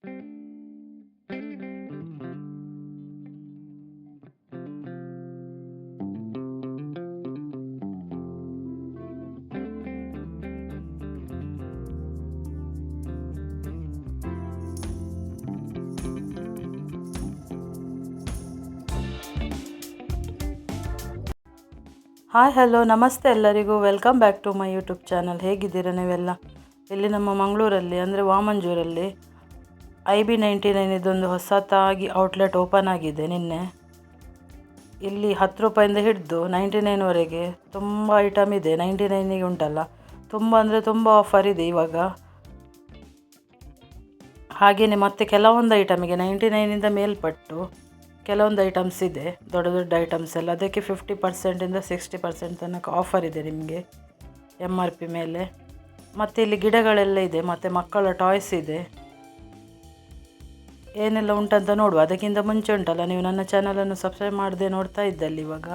Hi hello ನಮಸ್ತೆ ಎಲ್ಲರಿಗೂ, welcome back to my YouTube channel. ಹೇಗಿದ್ದೀರಾ ನೀವೆಲ್ಲ? ಇಲ್ಲಿ ನಮ್ಮ ಮಂಗಳೂರಲ್ಲಿ ಅಂದರೆ ವಾಮಂಜೂರಲ್ಲಿ IB99 ಇದೊಂದು ಹೊಸತಾಗಿ ಔಟ್ಲೆಟ್ ಓಪನ್ ಆಗಿದೆ ನಿನ್ನೆ. ಇಲ್ಲಿ 10 ರೂಪಾಯಿಂದ ಹಿಡಿದು 99ವರೆಗೆ ತುಂಬ ಐಟಮ್ ಇದೆ. 99ಗೆ ಉಂಟಲ್ಲ, ತುಂಬ ಅಂದರೆ ತುಂಬ ಆಫರ್ ಇದೆ ಇವಾಗ. ಹಾಗೆಯೇ ಮತ್ತೆ ಕೆಲವೊಂದು ಐಟಮಿಗೆ 99ಇಂದ ಮೇಲ್ಪಟ್ಟು ಕೆಲವೊಂದು ಐಟಮ್ಸ್ ಇದೆ, ದೊಡ್ಡ ದೊಡ್ಡ ಐಟಮ್ಸ್ ಎಲ್ಲ. ಅದಕ್ಕೆ 50%ಇಂದ 60% ತನಕ ಆಫರ್ ಇದೆ ನಿಮಗೆ MRP ಮೇಲೆ. ಮತ್ತು ಇಲ್ಲಿ ಗಿಡಗಳೆಲ್ಲ ಇದೆ, ಮತ್ತು ಮಕ್ಕಳ ಟಾಯ್ಸ್ ಇದೆ. ಏನೆಲ್ಲ ಉಂಟಂತ ನೋಡುವ. ಅದಕ್ಕಿಂತ ಮುಂಚೆ ಉಂಟಲ್ಲ, ನೀವು ನನ್ನ ಚಾನಲನ್ನು ಸಬ್ಸ್ಕ್ರೈಬ್ ಮಾಡದೆ ನೋಡ್ತಾ ಇದ್ದಲ್ಲಿ ಇವಾಗ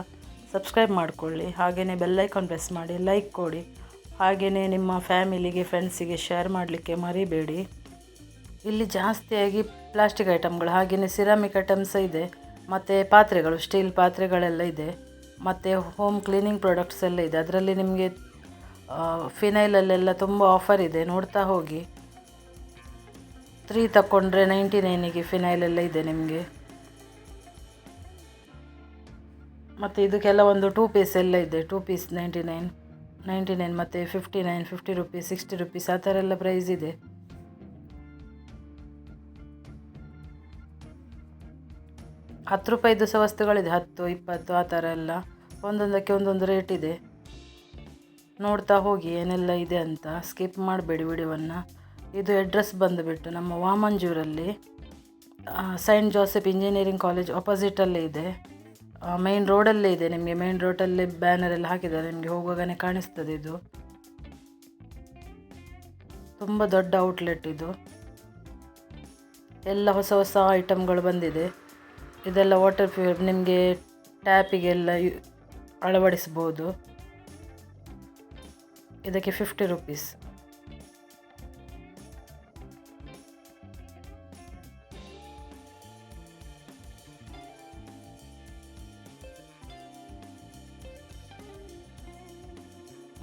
ಸಬ್ಸ್ಕ್ರೈಬ್ ಮಾಡಿಕೊಳ್ಳಿ. ಹಾಗೆಯೇ ಬೆಲ್ಲೈಕಾನ್ ಪ್ರೆಸ್ ಮಾಡಿ, ಲೈಕ್ ಕೊಡಿ. ಹಾಗೆಯೇ ನಿಮ್ಮ ಫ್ಯಾಮಿಲಿಗೆ ಫ್ರೆಂಡ್ಸಿಗೆ ಶೇರ್ ಮಾಡಲಿಕ್ಕೆ ಮರಿಬೇಡಿ. ಇಲ್ಲಿ ಜಾಸ್ತಿಯಾಗಿ ಪ್ಲಾಸ್ಟಿಕ್ ಐಟಮ್ಗಳು, ಹಾಗೆಯೇ ಸಿರಾಮಿಕ್ ಐಟಮ್ಸ್ ಇದೆ, ಮತ್ತು ಪಾತ್ರೆಗಳು, ಸ್ಟೀಲ್ ಪಾತ್ರೆಗಳೆಲ್ಲ ಇದೆ, ಮತ್ತು ಹೋಮ್ ಕ್ಲೀನಿಂಗ್ ಪ್ರಾಡಕ್ಟ್ಸ್ ಎಲ್ಲ ಇದೆ. ಅದರಲ್ಲಿ ನಿಮಗೆ ಫಿನೈಲಲ್ಲೆಲ್ಲ ತುಂಬ ಆಫರ್ ಇದೆ, ನೋಡ್ತಾ ಹೋಗಿ. 3 ತಗೊಂಡ್ರೆ 99ಗೆ ಫಿನೈಲೆಲ್ಲ ಇದೆ ನಿಮಗೆ. ಮತ್ತು ಇದು ಕೆಲವೊಂದು 2 ಪೀಸ್ ಎಲ್ಲ ಇದೆ. 2 ಪೀಸ್ 99 ಮತ್ತು 59, 50 ರೂಪೀಸ್, 60 ರೂಪೀಸ್ ಆ ಥರ ಎಲ್ಲ ಪ್ರೈಸ್ ಇದೆ. ₹10 ಸಹ ವಸ್ತುಗಳಿದೆ, 10, 20 ಆ ಥರ ಎಲ್ಲ. ಒಂದೊಂದಕ್ಕೆ ಒಂದೊಂದು ರೇಟ್ ಇದೆ. ನೋಡ್ತಾ ಹೋಗಿ ಏನೆಲ್ಲ ಇದೆ ಅಂತ, ಸ್ಕಿಪ್ ಮಾಡಬೇಡಿ ವಿಡಿಯೋವನ್ನು. ಇದು ಅಡ್ರೆಸ್ ಬಂದುಬಿಟ್ಟು ನಮ್ಮ ವಾಮಂಜೂರಲ್ಲಿ ಸೈಂಟ್ ಜೋಸೆಫ್ ಇಂಜಿನಿಯರಿಂಗ್ ಕಾಲೇಜ್ ಆಪೋಸಿಟಲ್ಲೇ ಇದೆ. ಮೇನ್ ರೋಡಲ್ಲೇ ಇದೆ. ನಿಮಗೆ ಮೇನ್ ರೋಡಲ್ಲೇ ಬ್ಯಾನರ್ ಎಲ್ಲ ಹಾಕಿದ್ದಾರೆ, ನಿಮಗೆ ಹೋಗುವಾಗನೇ ಕಾಣಿಸ್ತದೆ. ಇದು ತುಂಬ ದೊಡ್ಡ ಔಟ್ಲೆಟ್ ಇದು. ಎಲ್ಲ ಹೊಸ ಹೊಸ ಐಟಮ್ಗಳು ಬಂದಿದೆ. ಇದೆಲ್ಲ ವಾಟರ್ ಪ್ಯೂರ್, ನಿಮಗೆ ಟ್ಯಾಪಿಗೆಲ್ಲ ಅಳವಡಿಸ್ಬೋದು. ಇದಕ್ಕೆ 50 ರೂಪೀಸ್.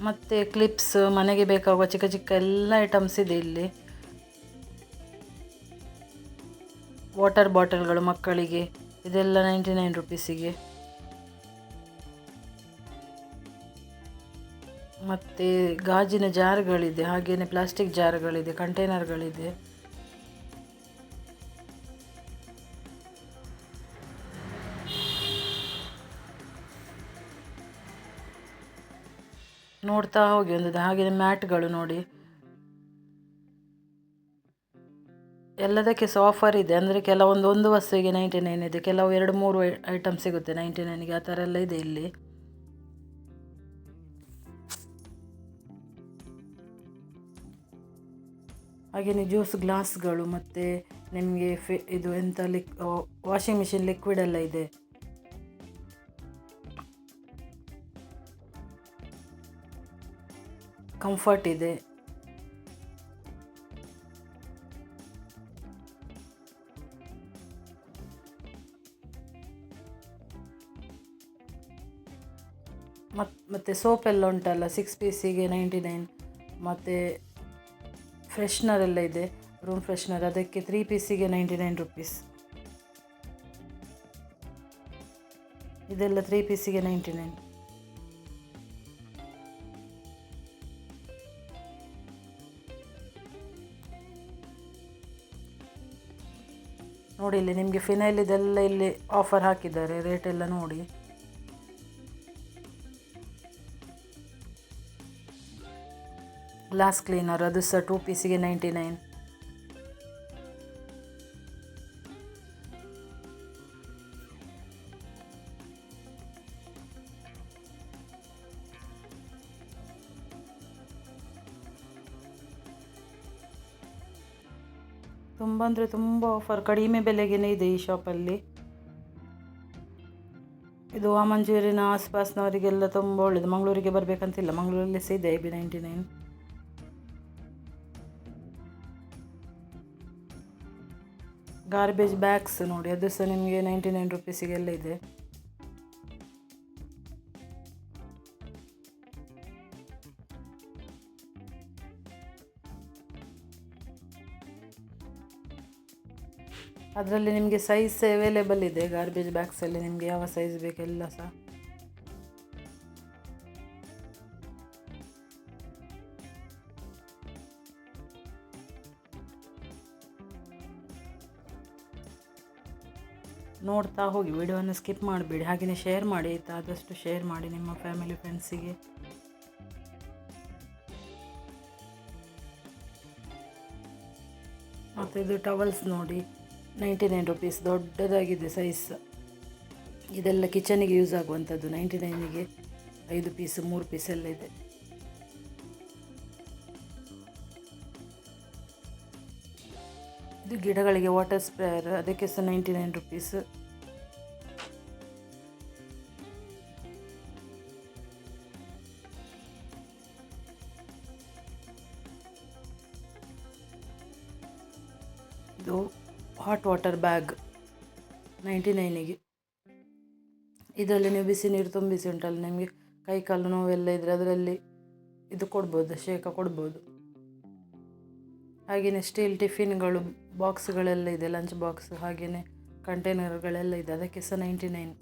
ಮತ್ತು ಕ್ಲಿಪ್ಸ್, ಮನೆಗೆ ಬೇಕಾಗುವ ಚಿಕ್ಕ ಚಿಕ್ಕ ಎಲ್ಲ ಐಟಮ್ಸ್ ಇದೆ ಇಲ್ಲಿ. ವಾಟರ್ ಬಾಟಲ್ಗಳು ಮಕ್ಕಳಿಗೆ, ಇದೆಲ್ಲ 99 ರೂಪೀಸಿಗೆ. ಮತ್ತು ಗಾಜಿನ ಜಾರ್ಗಳಿದೆ, ಹಾಗೆಯೇ ಪ್ಲಾಸ್ಟಿಕ್ ಜಾರ್ಗಳಿದೆ, ಕಂಟೈನರ್ಗಳಿದೆ. ನೋಡ್ತಾ ಹೋಗಿ ಒಂದು. ಹಾಗೆಯೇ ಮ್ಯಾಟ್ಗಳು ನೋಡಿ, ಎಲ್ಲದಕ್ಕೆ ಸಹ ಆಫರ್ ಇದೆ. ಅಂದರೆ ಕೆಲವೊಂದು ಒಂದು ವಸ್ತುವಿಗೆ 99 ಇದೆ, ಕೆಲವು 2-3 ಐಟಮ್ ಸಿಗುತ್ತೆ 99ಗೆ, ಆ ಥರ ಎಲ್ಲ ಇದೆ ಇಲ್ಲಿ. ಹಾಗೆಯೇ ಜ್ಯೂಸ್ ಗ್ಲಾಸ್ಗಳು, ಮತ್ತು ನಿಮಗೆ ಇದು ಎಂಥ ವಾಷಿಂಗ್ ಮಿಷಿನ್ ಲಿಕ್ವಿಡ್ ಎಲ್ಲ ಇದೆ. ಕಂಫರ್ಟ್ ಇದೆ. ಮತ್ತು ಸೋಪ್ ಎಲ್ಲ ಉಂಟಲ್ಲ, 6 ಪೀಸಿಗೆ 99. ಮತ್ತು ಫ್ರೆಶ್ನರ್ ಎಲ್ಲ ಇದೆ, ರೂಮ್ ಫ್ರೆಶ್ನರ್, ಅದಕ್ಕೆ 3 ಪೀಸಿಗೆ 99 ರೂಪೀಸ್. ಇದೆಲ್ಲ 3 ಪೀಸಿಗೆ 99. ನೋಡಿ, ಇಲ್ಲಿ ನಿಮಗೆ ಫಿನೈಲ್ ಇದೆಲ್ಲ ಇಲ್ಲಿ ಆಫರ್ ಹಾಕಿದ್ದಾರೆ, ರೇಟ್ ಎಲ್ಲ ನೋಡಿ. ಗ್ಲಾಸ್ ಕ್ಲೀನರ್, ಅದು ಸಹ 2 ಪೀಸಿಗೆ 99. ತುಂಬ ಅಂದರೆ ತುಂಬ ಆಫರ್, ಕಡಿಮೆ ಬೆಲೆಗೇ ಇದೆ ಈ ಶಾಪಲ್ಲಿ. ಇದು ವಾಮಂಜೂರಿನ ಆಸ್ಪಾಸ್ನವರಿಗೆಲ್ಲ ತುಂಬ ಒಳ್ಳೆಯದು. ಮಂಗಳೂರಿಗೆ ಬರಬೇಕಂತಿಲ್ಲ, ಮಂಗಳೂರಲ್ಲಿ ಸಹ ಇದೆ IB99. ಗಾರ್ಬೇಜ್ ಬ್ಯಾಗ್ಸ್ ನೋಡಿ, ಅದು ಸಹ ನಿಮಗೆ 99 ರುಪೀಸಿಗೆಲ್ಲ ಇದೆ. ಅದರಲ್ಲಿ ನಿಮಗೆ ಸೈಜ್ ಅವೈಲೇಬಲ್ ಇದೆ. ಗಾರ್ಬೇಜ್ ಬ್ಯಾಗ್ಸಲ್ಲಿ ನಿಮಗೆ ಯಾವ ಸೈಜ್ ಬೇಕೆಲ್ಲ ಸಹ. ನೋಡ್ತಾ ಹೋಗಿ, ವಿಡಿಯೋವನ್ನು ಸ್ಕಿಪ್ ಮಾಡಬೇಡಿ. ಹಾಗೆಯೇ ಶೇರ್ ಮಾಡಿ ಆಯಿತಾ, ಆದಷ್ಟು ಶೇರ್ ಮಾಡಿ ನಿಮ್ಮ ಫ್ಯಾಮಿಲಿ ಫ್ರೆಂಡ್ಸಿಗೆ. ಮತ್ತು ಇದು ಟವಲ್ಸ್ ನೋಡಿ, 99 ರುಪೀಸ್, ದೊಡ್ಡದಾಗಿದೆ ಸೈಜ್. ಇದೆಲ್ಲ ಕಿಚನಿಗೆ ಯೂಸ್ ಆಗುವಂಥದ್ದು. 99ಗೆ 5 ಪೀಸ್ 3 ಪೀಸ್ ಎಲ್ಲ ಇದೆ. ಇದು ಗಿಡಗಳಿಗೆ ವಾಟರ್ ಸ್ಪ್ರೇಯರ್, ಅದಕ್ಕೆ ಸಹ 99 ರುಪೀಸ್. ಇದು ಹಾಟ್ ವಾಟರ್ ಬ್ಯಾಗ್ 99ಗೆ. ಇದರಲ್ಲಿ ನೀವು ಬಿಸಿ ನೀರು ತುಂಬಿಸಿ ಉಂಟಲ್ಲ, ನಿಮಗೆ ಕೈ ಕಾಲು ನೋವೆಲ್ಲ ಇದ್ದರೆ ಅದರಲ್ಲಿ ಇದು ಕೊಡ್ಬೋದು, ಶೇಕ ಕೊಡ್ಬೋದು. ಹಾಗೆಯೇ ಸ್ಟೀಲ್ ಟಿಫಿನ್ಗಳು, ಬಾಕ್ಸ್ಗಳೆಲ್ಲ ಇದೆ, ಲಂಚ್ ಬಾಕ್ಸ್, ಹಾಗೆಯೇ ಕಂಟೈನರ್ಗಳೆಲ್ಲ ಇದೆ, ಅದಕ್ಕೆ ಸಹ 99.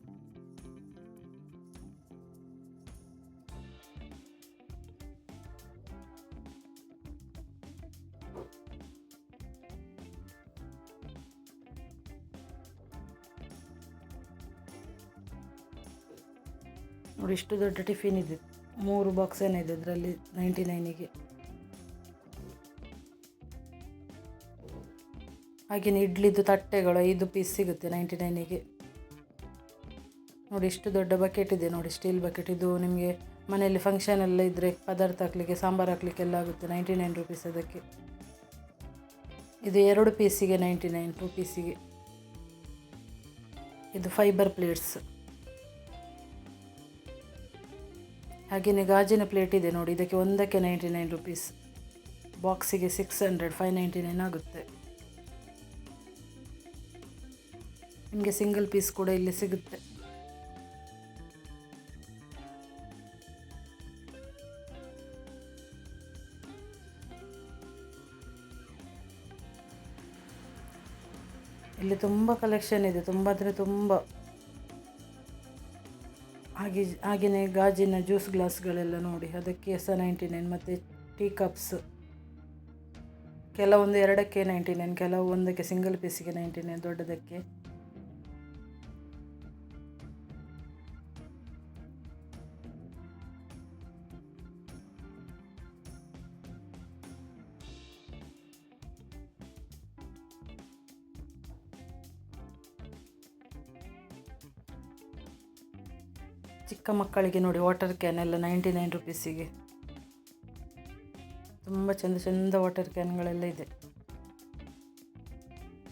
ನೋಡಿ, ಇಷ್ಟು ದೊಡ್ಡ ಟಿಫಿನ್ ಇದೆ, 3 ಬಾಕ್ಸ್ ಏನಿದೆ ಇದರಲ್ಲಿ 99ಗೆ. ಹಾಗೆಯೇ ಇಡ್ಲಿದ್ದು ತಟ್ಟೆಗಳು 5 ಪೀಸ್ ಸಿಗುತ್ತೆ 99ಗೆ. ನೋಡಿ, ಇಷ್ಟು ದೊಡ್ಡ ಬಕೆಟ್ ಇದೆ ನೋಡಿ, ಸ್ಟೀಲ್ ಬಕೆಟ್. ಇದು ನಿಮಗೆ ಮನೆಯಲ್ಲಿ ಫಂಕ್ಷನ್ ಎಲ್ಲ ಇದ್ದರೆ ಪದಾರ್ಥ ಹಾಕಲಿಕ್ಕೆ, ಸಾಂಬಾರು ಹಾಕಲಿಕ್ಕೆಲ್ಲ ಆಗುತ್ತೆ. 99 ರುಪೀಸ್ ಅದಕ್ಕೆ. ಇದು 2 ಪೀಸಿಗೆ 99, 2 ಪೀಸಿಗೆ. ಇದು ಫೈಬರ್ ಪ್ಲೇಟ್ಸ್. ಹಾಗೆಯೇ ಗಾಜಿನ ಪ್ಲೇಟ್ ಇದೆ ನೋಡಿ, ಇದಕ್ಕೆ ಒಂದಕ್ಕೆ 99 ರುಪೀಸ್, ಬಾಕ್ಸಿಗೆ 600, 599 ಆಗುತ್ತೆ. ನಿಮಗೆ ಸಿಂಗಲ್ ಪೀಸ್ ಕೂಡ ಇಲ್ಲಿ ಸಿಗುತ್ತೆ. ಇಲ್ಲಿ ತುಂಬ ಕಲೆಕ್ಷನ್ ಇದೆ, ತುಂಬ ಅಂದರೆ ತುಂಬ. ಹಾಗೆಯೇ ಗಾಜಿನ ಜ್ಯೂಸ್ ಗ್ಲಾಸ್ಗಳೆಲ್ಲ ನೋಡಿ, ಅದಕ್ಕೆ ಸಹ 99. ಮತ್ತು ಟೀ ಕಪ್ಸ್ ಕೆಲವೊಂದು 2ಕ್ಕೆ 99, ಕೆಲವು ಒಂದಕ್ಕೆ ಸಿಂಗಲ್ ಪೀಸಿಗೆ 99 ದೊಡ್ಡದಕ್ಕೆ. ಚಿಕ್ಕ ಮಕ್ಕಳಿಗೆ ನೋಡಿ, ವಾಟರ್ ಕ್ಯಾನ್ ಎಲ್ಲ 99 ರುಪೀಸಿಗೆ. ತುಂಬ ಚೆಂದ ವಾಟರ್ ಕ್ಯಾನ್ಗಳೆಲ್ಲ ಇದೆ.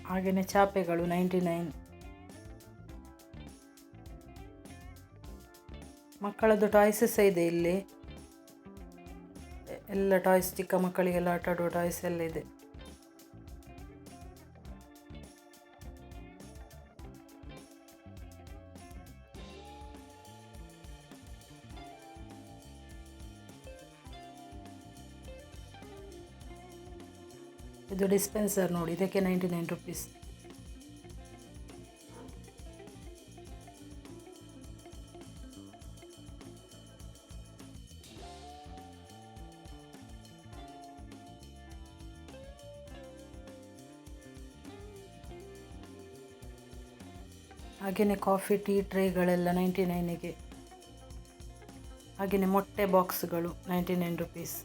ಹಾಗೆಯೇ ಚಾಪೆಗಳು 99. ಮಕ್ಕಳದ್ದು ಟಾಯ್ಸ್ ಸಹ ಇದೆ ಇಲ್ಲಿ, ಎಲ್ಲ ಟಾಯ್ಸ್, ಚಿಕ್ಕ ಮಕ್ಕಳಿಗೆಲ್ಲ ಆಟ ಆಡುವ ಟಾಯ್ಸ್ ಎಲ್ಲ ಇದೆ. ಇದು ಡಿಸ್ಪೆನ್ಸರ್ ನೋಡಿ, ಇದಕ್ಕೆ 99 ರುಪೀಸ್. ಹಾಗೆಯೇ ಕಾಫಿ ಟೀ ಟ್ರೇಗಳೆಲ್ಲ 99ಗೆ. ಹಾಗೆಯೇ ಮೊಟ್ಟೆ ಬಾಕ್ಸ್ಗಳು 99 ರುಪೀಸ್.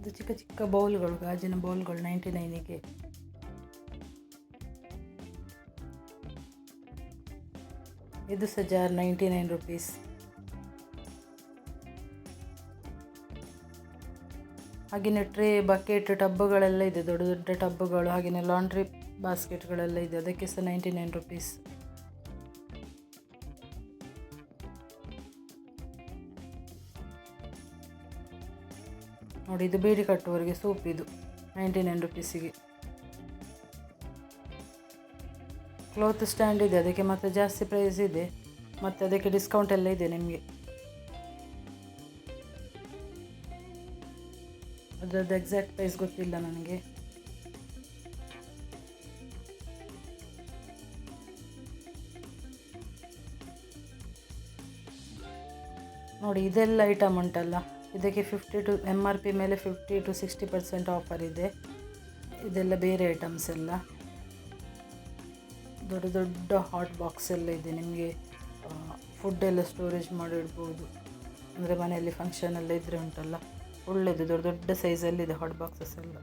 ಇದು ಚಿಕ್ಕ ಚಿಕ್ಕ ಬೌಲ್ಗಳು, ಗಾಜಿನ ಬೌಲ್ಗಳು 99ಗೆ. ಇದು ಸಹ ಜಾರ್ 99 ರುಪೀಸ್. ಹಾಗೆಯೇ ಟ್ರೇ, ಬಕೆಟ್, ಟಬ್ಬುಗಳೆಲ್ಲ ಇದೆ, ದೊಡ್ಡ ದೊಡ್ಡ ಟಬ್ಬುಗಳು. ಹಾಗೆಯೇ ಲಾಂಡ್ರಿ ಬಾಸ್ಕೆಟ್ಗಳೆಲ್ಲ ಇದೆ, ಅದಕ್ಕೆ ಸಹ 99 ರುಪೀಸ್. ನೋಡಿ, ಇದು ಬೀಡಿ ಕಟ್ಟುವವರಿಗೆ ಸೂಪ್, ಇದು 99 ರುಪೀಸಿಗೆ. ಕ್ಲೋತ್ ಸ್ಟ್ಯಾಂಡ್ ಇದೆ, ಅದಕ್ಕೆ ಮತ್ತೆ ಜಾಸ್ತಿ ಪ್ರೈಸ್ ಇದೆ, ಮತ್ತು ಅದಕ್ಕೆ ಡಿಸ್ಕೌಂಟ್ ಎಲ್ಲ ಇದೆ ನಿಮಗೆ. ಅದರದ್ದು ಎಕ್ಸಾಕ್ಟ್ ಪ್ರೈಸ್ ಗೊತ್ತಿಲ್ಲ ನನಗೆ. ನೋಡಿ, ಇದೆಲ್ಲ ಐಟಮ್ ಉಂಟಲ್ಲ, ಇದಕ್ಕೆ MRP ಮೇಲೆ 50 to 60% ಆಫರ್ ಇದೆ. ಇದೆಲ್ಲ ಬೇರೆ ಐಟಮ್ಸ್ ಎಲ್ಲ. ದೊಡ್ಡ ದೊಡ್ಡ ಹಾಟ್ ಬಾಕ್ಸ್ ಎಲ್ಲ ಇದೆ, ನಿಮಗೆ ಫುಡ್ ಎಲ್ಲ ಸ್ಟೋರೇಜ್ ಮಾಡಿ ಇಡ್ಬೋದು. ಅಂದರೆ ಮನೆಯಲ್ಲಿ ಫಂಕ್ಷನ್ ಎಲ್ಲ ಇದ್ದರೆ ಉಂಟಲ್ಲ, ಒಳ್ಳೆಯದು, ದೊಡ್ಡ ದೊಡ್ಡ ಸೈಜಲ್ಲಿದೆ ಹಾಟ್ ಬಾಕ್ಸಸ್ ಎಲ್ಲ.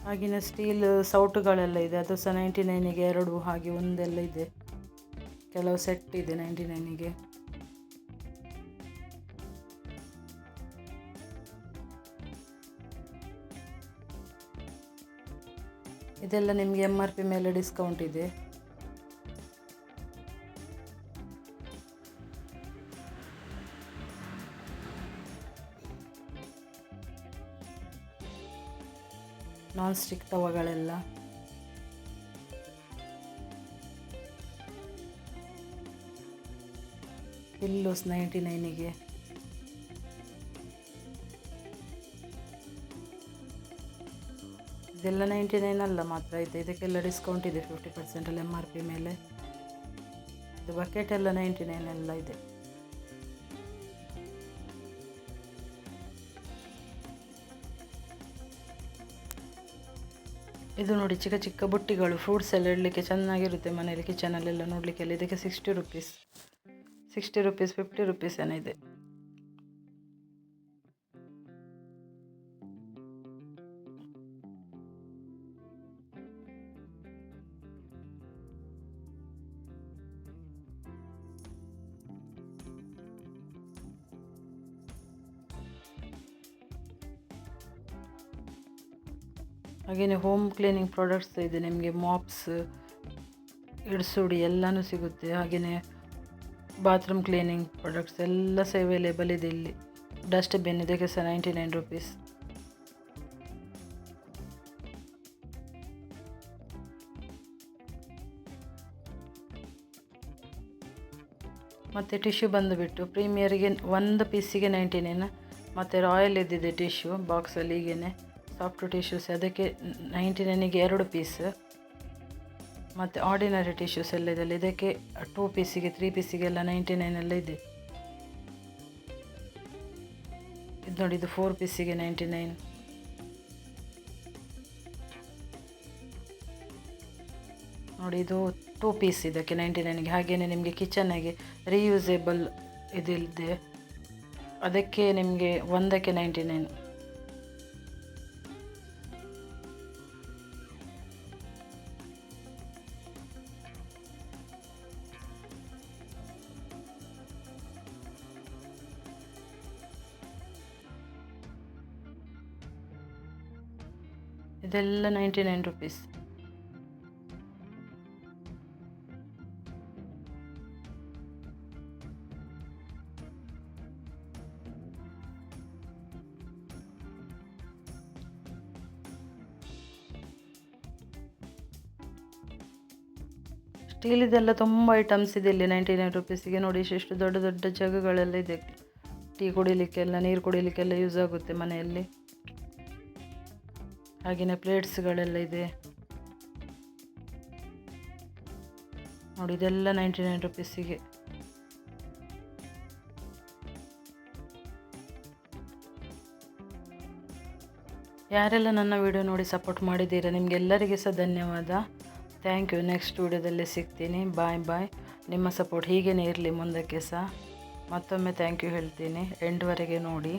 ಹಾಗೆಯೇ ಸ್ಟೀಲ್ ಸೌಟುಗಳೆಲ್ಲ ಇದೆ, ಅದು ಸಹ 99ಗೆ 2 ಹಾಗೆ ಒಂದೆಲ್ಲ ಇದೆ. ಕೆಲವು ಸೆಟ್ ಇದೆ 99ಗೆ. ಇದೆಲ್ಲ ನಿಮಗೆ MRP ಮೇಲೆ ಡಿಸ್ಕೌಂಟ್ ಇದೆ. ನಾನ್ ಸ್ಟಿಕ್ ತವಗಳೆಲ್ಲ. ಪಿಲ್ಲೋಸ್ 99ಗೆ. ಇದೆಲ್ಲ 99 ಅಲ್ಲ ಮಾತ್ರ ಇದೆ, ಇದಕ್ಕೆಲ್ಲ ಡಿಸ್ಕೌಂಟ್ ಇದೆ 50% ಅಲ್ಲಿ MRP ಮೇಲೆ. ಇದು ಬಕೆಟ್ ಎಲ್ಲ 99 ಎಲ್ಲ ಇದೆ. ಇದು ನೋಡಿ, ಚಿಕ್ಕ ಚಿಕ್ಕ ಬುಟ್ಟಿಗಳು, ಫ್ರೂಟ್ಸ್ ಎಲ್ಲ ಇಡಲಿಕ್ಕೆ ಚೆನ್ನಾಗಿರುತ್ತೆ ಮನೆಯಲ್ಲಿ, ಕಿಚನಲ್ಲೆಲ್ಲ ನೋಡಲಿಕ್ಕೆಲ್ಲ. ಇದಕ್ಕೆ 60 ರುಪೀಸ್, 50 ರುಪೀಸ್ ಏನೋ ಇದೆ. ಹಾಗೆಯೇ ಹೋಮ್ ಕ್ಲೀನಿಂಗ್ ಪ್ರಾಡಕ್ಟ್ಸ್ ಇದೆ, ನಿಮಗೆ ಮಾಪ್ಸ್, ಇಡ್ಸುಡಿ ಎಲ್ಲನೂ ಸಿಗುತ್ತೆ. ಹಾಗೆಯೇ ಬಾತ್ರೂಮ್ ಕ್ಲೀನಿಂಗ್ ಪ್ರಾಡಕ್ಟ್ಸ್ ಎಲ್ಲ ಸಹ ಅವೈಲೇಬಲ್ ಇದೆ ಇಲ್ಲಿ. ಡಸ್ಟ್ಬಿನ್, ಇದಕ್ಕೆ ಸಹ 99 ರುಪೀಸ್. ಮತ್ತು ಟಿಶ್ಯೂ ಬಂದುಬಿಟ್ಟು ಪ್ರೀಮಿಯರಿಗೆ ಒಂದು ಪೀಸಿಗೆ 99, ಮತ್ತು ರಾಯಲ್ ಇದ್ದಿದೆ ಟಿಶ್ಯೂ ಬಾಕ್ಸಲ್ಲಿ. ಹೀಗೇ ಸಾಫ್ಟ್ ಟಿಶ್ಯೂಸ್, ಅದಕ್ಕೆ 99ಗೆ 2 ಪೀಸ್. ಮತ್ತು ಆರ್ಡಿನರಿ ಟಿಶ್ಯೂಸ್ ಎಲ್ಲ ಇದೆಲ್ಲ, ಇದಕ್ಕೆ 2 ಪೀಸಿಗೆ 3 ಪೀಸಿಗೆಲ್ಲ 99 ಎಲ್ಲ ಇದೆ. ಇದು ನೋಡಿ, ಇದು 4 ಪೀಸಿಗೆ 99. ನೋಡಿ, ಇದು 2 ಪೀಸ್ ಇದಕ್ಕೆ 99ಗೆ. ಹಾಗೆಯೇ ನಿಮಗೆ ಕಿಚನ್ನಿಗೆ ರೀಯೂಸೇಬಲ್ ಇದಿದೆ, ಅದಕ್ಕೆ ನಿಮಗೆ ಒಂದಕ್ಕೆ 99. ಇದೆಲ್ಲ 99 ರುಪೀಸ್. ಸ್ಟೀಲಿದೆಲ್ಲ ತುಂಬ ಐಟಮ್ಸ್ ಇದೆ ಇಲ್ಲಿ 99 ರುಪೀಸಿಗೆ. ನೋಡಿ, ಎಷ್ಟು ದೊಡ್ಡ ದೊಡ್ಡ ಜಗ್ಗುಗಳೆಲ್ಲ ಇದೆ, ಟೀ ಕುಡಿಲಿಕ್ಕೆಲ್ಲ, ನೀರು ಕುಡಿಲಿಕ್ಕೆಲ್ಲ ಯೂಸ್ ಆಗುತ್ತೆ ಮನೆಯಲ್ಲಿ. ಹಾಗೆಯೇ ಪ್ಲೇಟ್ಸ್ಗಳೆಲ್ಲ ಇದೆ ನೋಡಿ, ಇದೆಲ್ಲ 99 ರುಪೀಸಿಗೆ. ಯಾರೆಲ್ಲ ನನ್ನ ವಿಡಿಯೋ ನೋಡಿ ಸಪೋರ್ಟ್ ಮಾಡಿದ್ದೀರಾ, ನಿಮಗೆಲ್ಲರಿಗೆ ಸಹ ಧನ್ಯವಾದ. Thank you. ನೆಕ್ಸ್ಟ್ ವಿಡಿಯೋದಲ್ಲಿ ಸಿಗ್ತೀನಿ. ಬಾಯ್ ಬಾಯ್. ನಿಮ್ಮ ಸಪೋರ್ಟ್ ಹೀಗೇ ಇರಲಿ ಮುಂದಕ್ಕೆ ಸಹ. ಮತ್ತೊಮ್ಮೆ ಥ್ಯಾಂಕ್ ಯು ಹೇಳ್ತೀನಿ. ಎಂಡ್ವರೆಗೆ ನೋಡಿ.